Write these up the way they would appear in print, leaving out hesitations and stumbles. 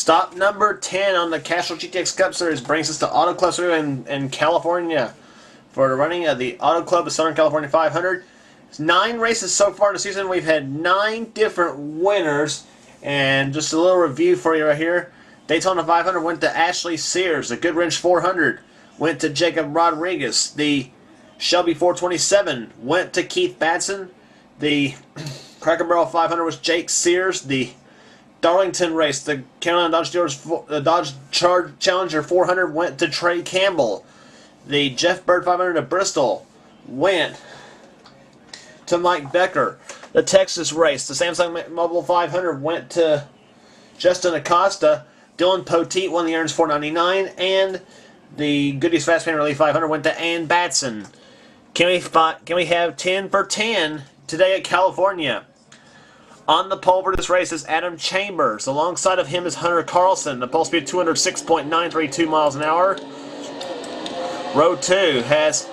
Stop number 10 on the Castrol GTX Cup Series brings us to Auto Club Speedway in California for the running of the Auto Club of Southern California 500. It's 9 races so far in the season. We've had 9 different winners. And just a little review for you right here. Daytona 500 went to Ashley Sears. The Goodwrench 400 went to Jacob Rodriguez. The Shelby 427 went to Keith Batson. The Cracker Barrel 500 was Jake Sears. The Darlington race, the Carolina Dodge Dealers, the Dodge Challenger 400 went to Trey Campbell. The Jeff Bird 500 of Bristol went to Mike Becker. The Texas race, the Samsung Mobile 500 went to Justin Acosta. Dylan Poteet won the Ernst 499, and the Goodies Fast Fan Relief 500 went to Ann Batson. Can we have 10 for 10 today at California? On the pole for this race is Adam Chambers. Alongside of him is Hunter Carlson. The pole speed 206.932 miles an hour. Row 2 has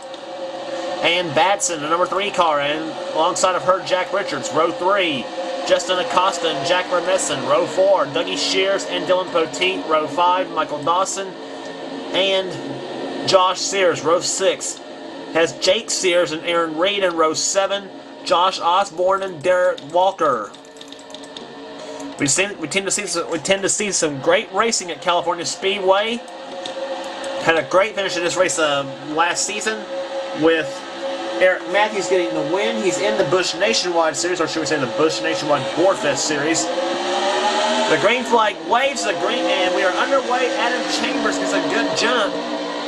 Ann Batson, the number 3 car, and alongside of her, Jack Richards. Row 3, Justin Acosta and Jack Remessen. Row 4, Dougie Shears and Dylan Poteet. Row 5, Michael Dawson and Josh Sears. Row 6 has Jake Sears and Aaron Reed. And row 7, Josh Osborne and Derek Walker. We tend to see some great racing at California Speedway. Had a great finish in this race last season with Eric Matthews getting the win. He's in the Busch Nationwide Series, or should we say the Busch Nationwide Warfest Series. The green flag waves the green, and we are underway. Adam Chambers gets a good jump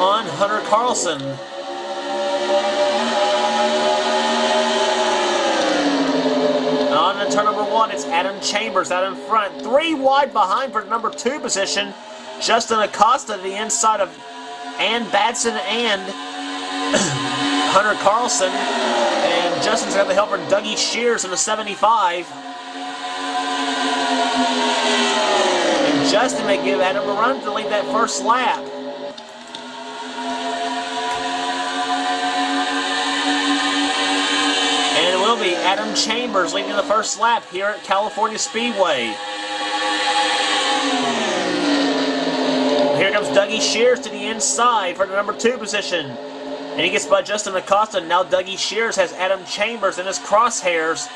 on Hunter Carlson. On to turn number 1, it's Adam Chambers out in front. 3 wide behind for the number 2 position. Justin Acosta to the inside of Ann Batson and Hunter Carlson. And Justin's got the helper Dougie Shears in the 75. And Justin may give Adam a run to lead that first lap. And it will be Adam Chambers leading the first lap here at California Speedway. Here comes Dougie Shears to the inside for the number 2 position. And he gets by Justin Acosta. Now Dougie Shears has Adam Chambers in his crosshairs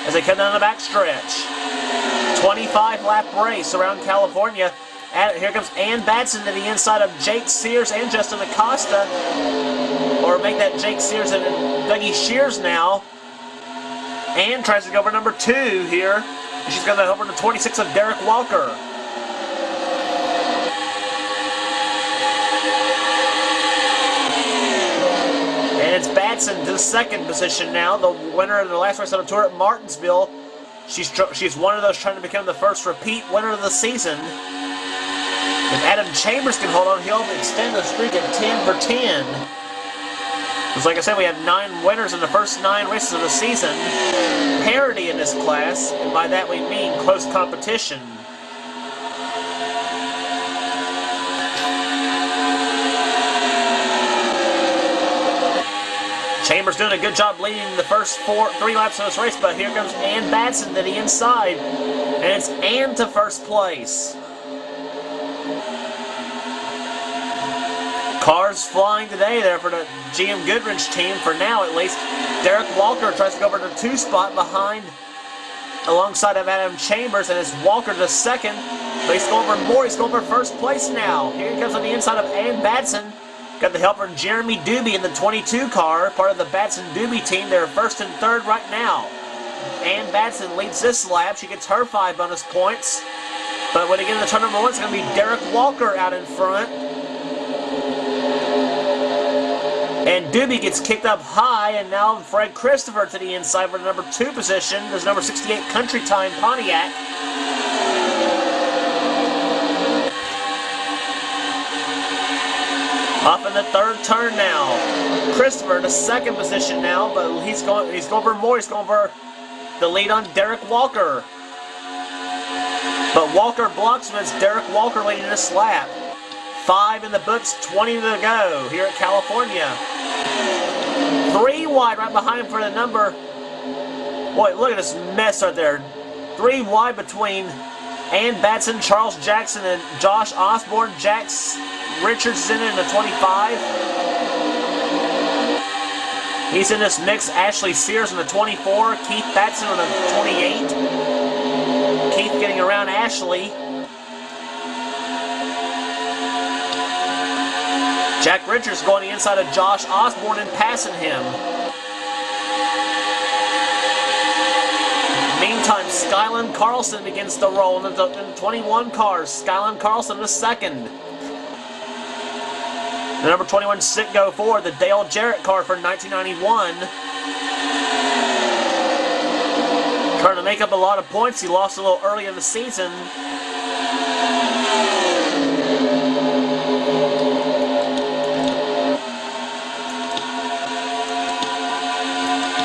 as they come down the backstretch. 25-lap race around California. Here comes Ann Batson to the inside of Jake Sears and Justin Acosta. Or make that Jake Sears and Dougie Shears now. Ann tries to go for number 2 here. She's got that over to 26 of Derek Walker. And it's Batson to the 2nd position now. The winner of the last race on the tour at Martinsville. She's one of those trying to become the first repeat winner of the season. If Adam Chambers can hold on, he'll extend the streak at 10 for 10. Because like I said, we have 9 winners in the first 9 races of the season. Parity in this class, and by that we mean close competition. Chambers doing a good job leading the first 3 laps of this race, but here comes Ann Batson to the inside, and it's Ann to first place. Cars flying today there for the GM Goodwrench team, for now at least. Derek Walker tries to go over to the 2 spot behind, alongside of Adam Chambers, and it's Walker to 2nd. But he's going for more. He's going for first place now. Here he comes on the inside of Ann Batson. Got the helper Jeremy Doobie in the 22 car, part of the Batson Doobie team. They're 1st and 3rd right now. Ann Batson leads this lap. She gets her 5 bonus points. But when they get into turn number 1, it's going to be Derek Walker out in front. And Doobie gets kicked up high, and now Fred Christopher to the inside for the number 2 position. There's number 68 Country Time Pontiac. Off in the 3rd turn now. Christopher to 2nd position now, but he's going for more. He's going for the lead on Derek Walker. But Walker blocks him. It's Derek Walker leading this lap. 5 in the books, 20 to go here at California. 3 wide right behind him for the number. Boy, look at this mess right there. 3 wide between and Batson, Charles Jackson, and Josh Osborne. Jax Richards is in it in the 25. He's in this mix. Ashley Sears in the 24. Keith Batson in the 28. Keith getting around Ashley. Jack Richards going the inside of Josh Osborne and passing him. Meantime, Skyland Carlson begins to roll in the 21 cars. Skyland Carlson the second. The number 21 Sitgo Ford, the Dale Jarrett car for 1991. Trying to make up a lot of points. He lost a little early in the season.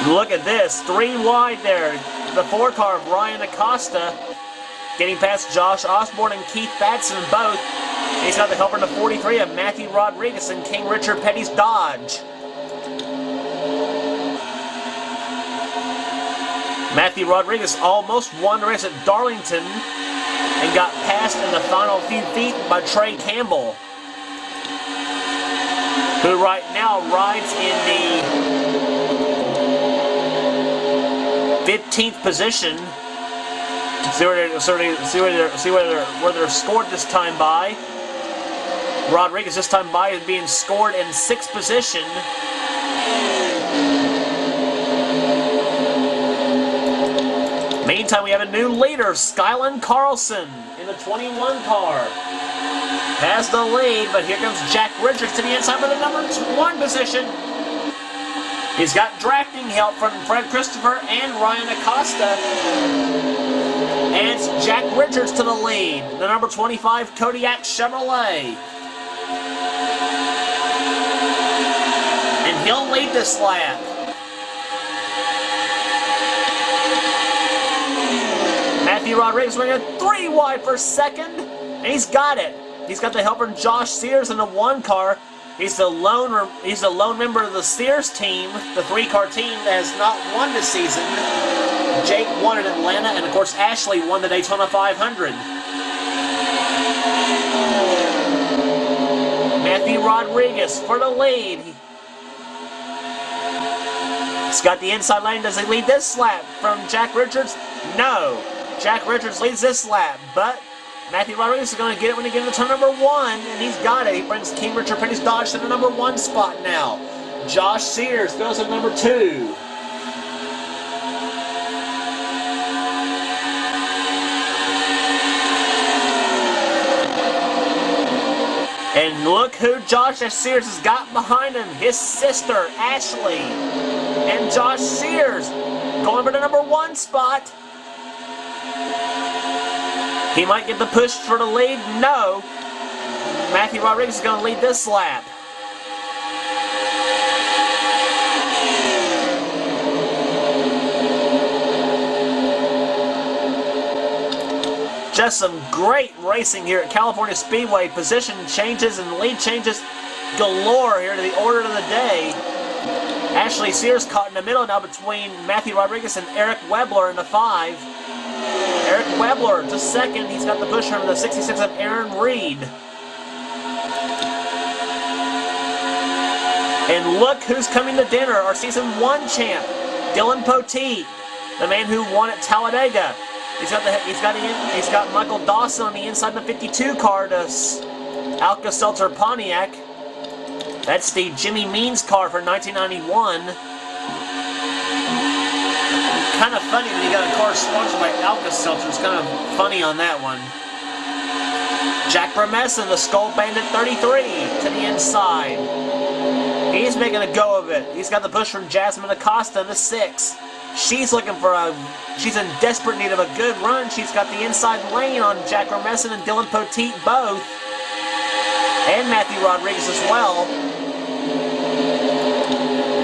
Look at this, 3 wide there. The 4 car of Ryan Acosta getting past Josh Osborne and Keith Batson both. He's got the helper in the 43 of Matthew Rodriguez and King Richard Petty's Dodge. Matthew Rodriguez almost won the race at Darlington and got passed in the final few feet by Trey Campbell, who right now rides in the 15th position. See where they're scored this time by. Rodriguez this time by is being scored in 6th position. Meantime, we have a new leader, Skyland Carlson in the 21 car. Has the lead, but here comes Jack Richards to the inside for the number 1 position. He's got drafting help from Fred Christopher and Ryan Acosta. And it's Jack Richards to the lead. The number 25 Kodiak Chevrolet. And he'll lead this lap. Matthew Rodriguez running a 3 wide for second. And he's got it. He's got the helper Josh Sears in the 1 car. He's the lone member of the Sears team, the 3-car team that has not won this season. Jake won in Atlanta, and of course Ashley won the Daytona 500. Matthew Rodriguez for the lead. He's got the inside lane. Does he lead this lap from Jack Richards? No. Jack Richards leads this lap, but Matthew Rodriguez is going to get it when he gets into turn number 1, and he's got it. He brings King Richard Petty's Dodge to the number 1 spot now. Josh Sears goes to number 2. And look who Josh Sears has got behind him. His sister, Ashley. And Josh Sears going for the number 1 spot. He might get the push for the lead. No. Matthew Rodriguez is going to lead this lap. Just some great racing here at California Speedway. Position changes and lead changes galore here to the order of the day. Ashley Sears caught in the middle now between Matthew Rodriguez and Eric Webler in the 5. Eric Webler to second. He's got the push from the 66 of Aaron Reed. And look who's coming to dinner. Our Season 1 champ, Dylan Poteet, the man who won at Talladega. He's got Michael Dawson on the inside of the 52 car to Alka-Seltzer Pontiac. That's the Jimmy Means car for 1991. Kind of funny that he got a car sponsored by Alka-Seltzer. It's kind of funny on that one. Jack Bremesson, the Skull Bandit 33 to the inside. He's making a go of it. He's got the push from Jasmine Acosta in the 6. She's looking for she's in desperate need of a good run. She's got the inside lane on Jack Bremesson and Dylan Poteet both. And Matthew Rodriguez as well.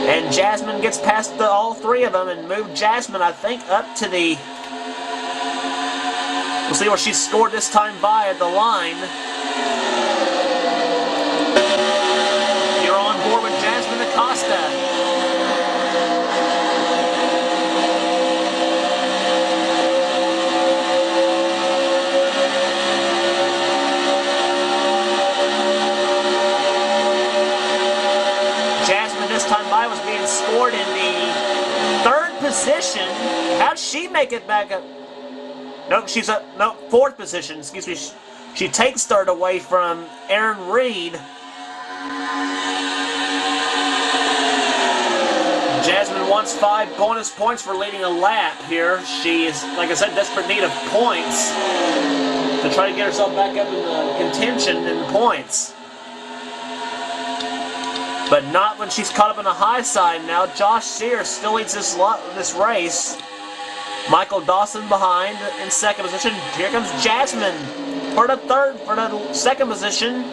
And Jasmine gets past all 3 of them and moved Jasmine, I think, up to the... We'll see where she scored this time by at the line. You're on board with Jasmine Acosta. time by was being scored in the 3rd position. How'd she make it back up? Nope, she's up. Nope, 4th position. Excuse me. She takes 3rd away from Erin Reed. Jasmine wants 5 bonus points for leading a lap here. She is, like I said, desperate need of points to try to get herself back up in the contention in points. But not when she's caught up on the high side now. Josh Sears still leads this race. Michael Dawson behind in 2nd position. Here comes Jasmine for the 2nd position.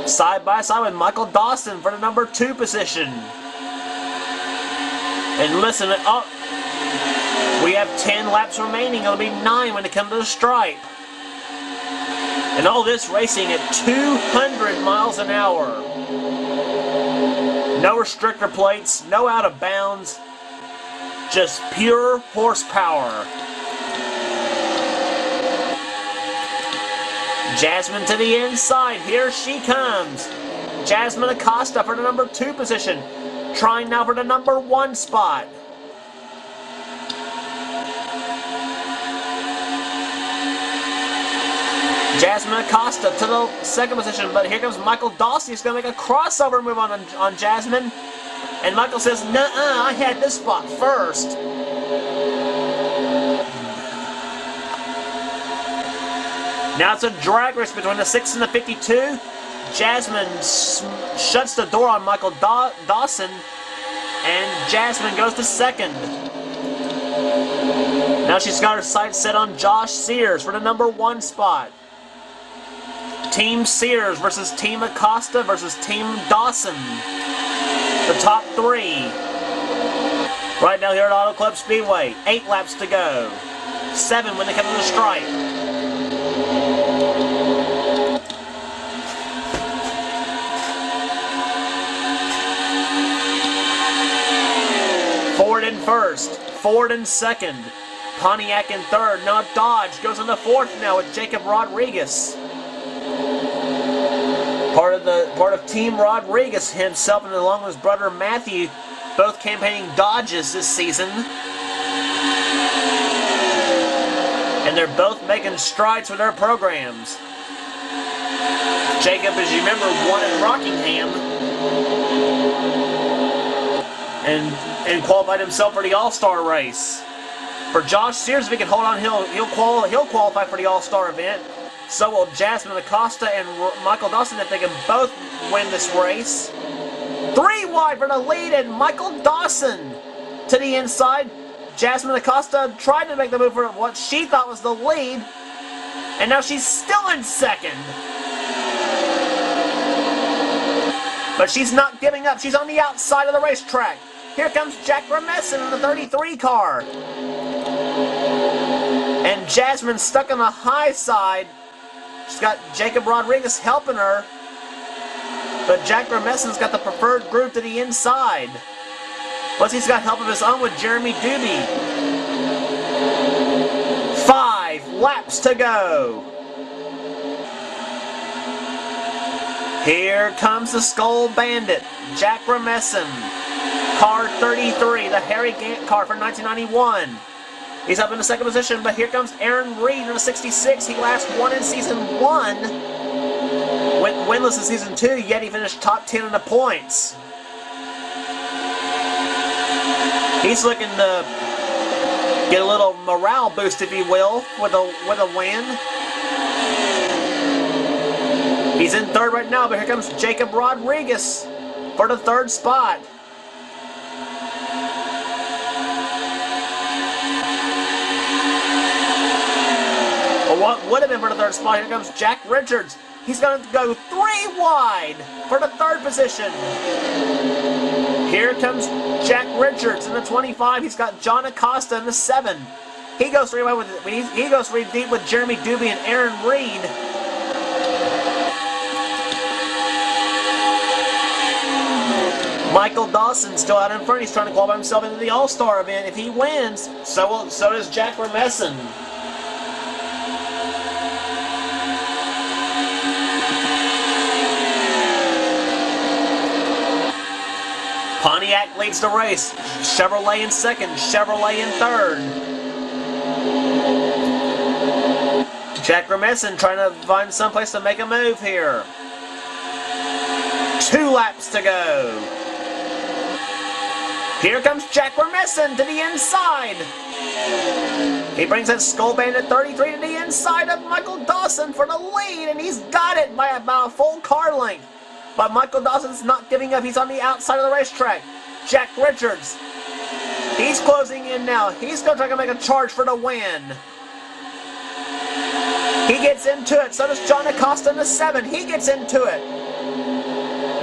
Side by side with Michael Dawson for the number 2 position. And listen, we have 10 laps remaining. It'll be 9 when they come to the stripe. And all this racing at 200 miles an hour. No restrictor plates, no out of bounds. Just pure horsepower. Jasmine to the inside. Here she comes. Jasmine Acosta for the number 2 position. Trying now for the number 1 spot. Jasmine Acosta to the 2nd position, but here comes Michael Dawson. He's going to make a crossover move on Jasmine. And Michael says, nuh-uh, I had this spot first. Now it's a drag race between the 6 and the 52. Jasmine shuts the door on Michael Dawson, and Jasmine goes to 2nd. Now she's got her sights set on Josh Sears for the number 1 spot. Team Sears versus Team Acosta versus Team Dawson. The top 3. Right now here at Auto Club Speedway. 8 laps to go. 7 when they come to the stripe. Ford in 1st. Ford in 2nd. Pontiac in 3rd. Now Dodge goes into 4th now with Jacob Rodriguez. Part of Team Rodriguez himself, and along with his brother Matthew, both campaigning Dodges this season. And they're both making strides with their programs. Jacob, as you remember, won in Rockingham and qualified himself for the All-Star race. For Josh Sears, if he can hold on, he'll qualify for the All-Star event. So will Jasmine Acosta and Michael Dawson if they can both win this race. 3 wide for the lead, and Michael Dawson to the inside. Jasmine Acosta tried to make the move for what she thought was the lead, and now she's still in 2nd. But she's not giving up. She's on the outside of the racetrack. Here comes Jack Ramesson in the 33 car. And Jasmine stuck on the high side. She's got Jacob Rodriguez helping her. But Jack Ramesson's got the preferred group to the inside. Plus he's got help of his own with Jeremy Doobie. 5 laps to go. Here comes the Skull Bandit, Jack Ramesson. Car 33, the Harry Gant car for 1991. He's up in the 2nd position, but here comes Aaron Reed in the 66. He last won in Season 1. Went winless in Season 2, yet he finished top 10 in the points. He's looking to get a little morale boost, if you will, with a win. He's in 3rd right now, but here comes Jacob Rodriguez for the 3rd spot. What would have been for the 3rd spot? Here comes Jack Richards. He's going to go 3 wide for the 3rd position. Here comes Jack Richards in the 25. He's got John Acosta in the 7. He goes 3 wide he goes 3 deep with Jeremy Doobie and Aaron Reed. Michael Dawson still out in front. He's trying to qualify himself into the All-Star event. If he wins, so does Jack Ramesson. Pontiac leads the race. Chevrolet in second. Chevrolet in third. Jack Remesson trying to find someplace to make a move here. 2 laps to go. Here comes Jack Remesson to the inside. He brings that Skull Bandit 33 to the inside of Michael Dawson for the lead, and he's got it by about a full car length. But Michael Dawson's not giving up. He's on the outside of the racetrack. Jack Richards, he's closing in now. He's going to try to make a charge for the win. He gets into it. So does John Acosta in the 7. He gets into it.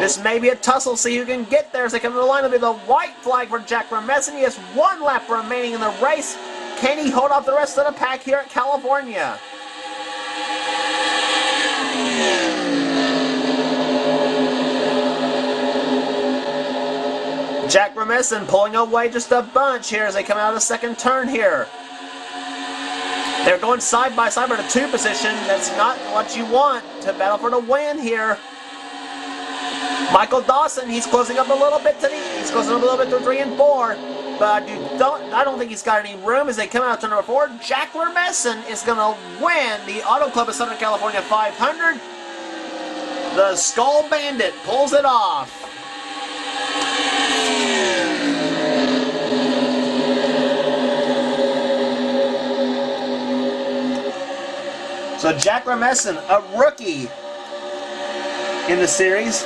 This may be a tussle. See who can get there as they come to the line. It'll be the white flag for Jack Remesson. He has 1 lap remaining in the race. Can he hold off the rest of the pack here at California? Jack Remesson pulling away just a bunch here as they come out of the second turn here. They're going side by side for the 2 position. That's not what you want to battle for the win here. Michael Dawson, he's closing up a little bit to he's closing up a little bit to 3 and 4. But I don't think he's got any room as they come out to number 4. Jack Remesson is going to win the Auto Club of Southern California 500. The Skull Bandit pulls it off. So Jack Remesson, a rookie in the series,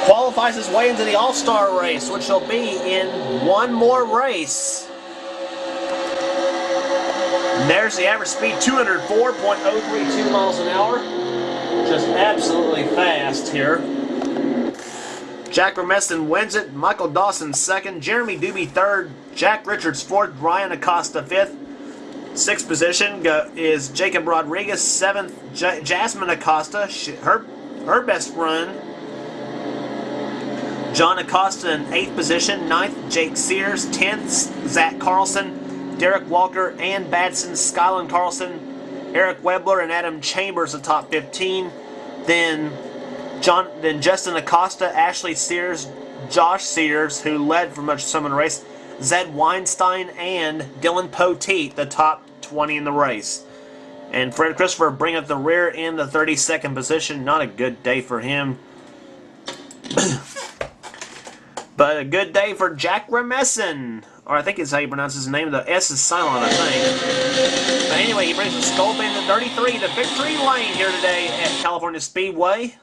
qualifies his way into the All-Star race, which will be in 1 more race. And there's the average speed, 204.032 miles an hour. Just absolutely fast here. Jack Remesson wins it. Michael Dawson 2nd. Jeremy Doobie 3rd. Jack Richards 4th. Ryan Acosta 5th. 6th position is Jacob Rodriguez. 7th, Jasmine Acosta. Her best run. John Acosta in 8th position. 9th, Jake Sears. 10th, Zach Carlson. Derek Walker, Ann Badson, Skylan Carlson, Eric Webler, and Adam Chambers the top 15. Then Justin Acosta, Ashley Sears, Josh Sears, who led for some of the race, Zed Weinstein, and Dylan Poteet, the top 20 in the race. And Fred Christopher bring up the rear in the 32nd position. Not a good day for him. But a good day for Jack Remesson. Or I think it's how you pronounce his name. The S is silent, I think. But anyway, he brings the Skull Bandit 33 to victory lane here today at California Speedway.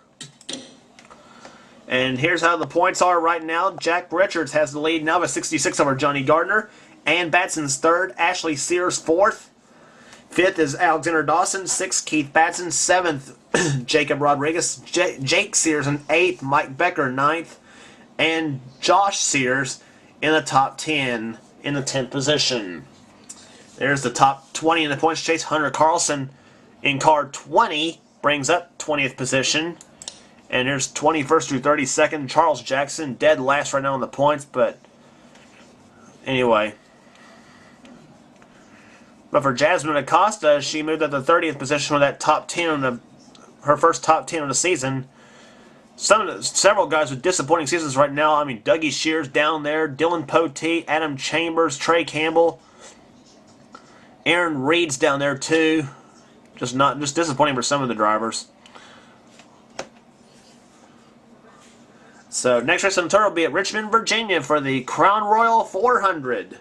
And here's how the points are right now. Jack Richards has the lead now by 66 over Johnny Gardner. Ann Batson's 3rd. Ashley Sears 4th. 5th is Alexander Dawson. 6th, Keith Batson. 7th, Jacob Rodriguez. Jake Sears in 8th. Mike Becker 9th. And Josh Sears in the top 10 in the 10th position. There's the top 20 in the points chase. Hunter Carlson in car 20 brings up 20th position. And there's 21st through 32nd. Charles Jackson dead last right now in the points, but anyway. But for Jasmine Acosta, she moved up to 30th position with that top 10 her first top 10 of the season. Several guys with disappointing seasons right now. I mean, Dougie Shears down there, Dylan Poteet, Adam Chambers, Trey Campbell, Aaron Reed's down there too. Just disappointing for some of the drivers. So next race on the tour will be at Richmond, Virginia for the Crown Royal 400.